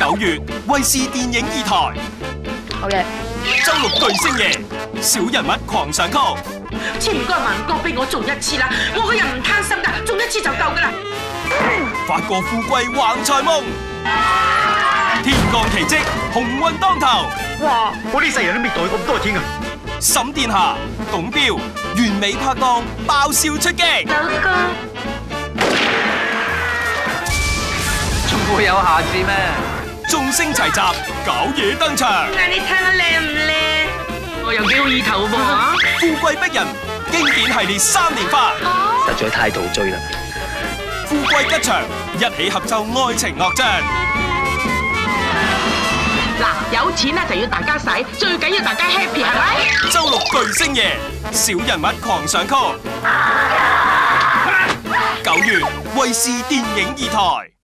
9月衛視電影2台。好嘢！周六巨星夜，小人物狂上曲。千唔該萬唔該俾我做一次啦，我個人唔貪心噶，做一次就夠噶啦。發過富貴橫財夢，天降奇蹟，鴻運當頭。哇！我呢世人都未袋咁多錢啊！沈殿霞、董驃完美拍檔，爆笑出擊。老公，仲會有下次咩？眾星齊集，搞嘢登場。嗌你睇我靚唔靚？我又幾好意頭噃。富貴逼人，經典系列3連發，實在太陶醉啦！富貴吉祥，一起合奏愛情樂章。嗱，有錢咧就要大家使，最緊要大家 happy 係咪？周六巨星夜，小人物狂上曲。9月衛視電影2台。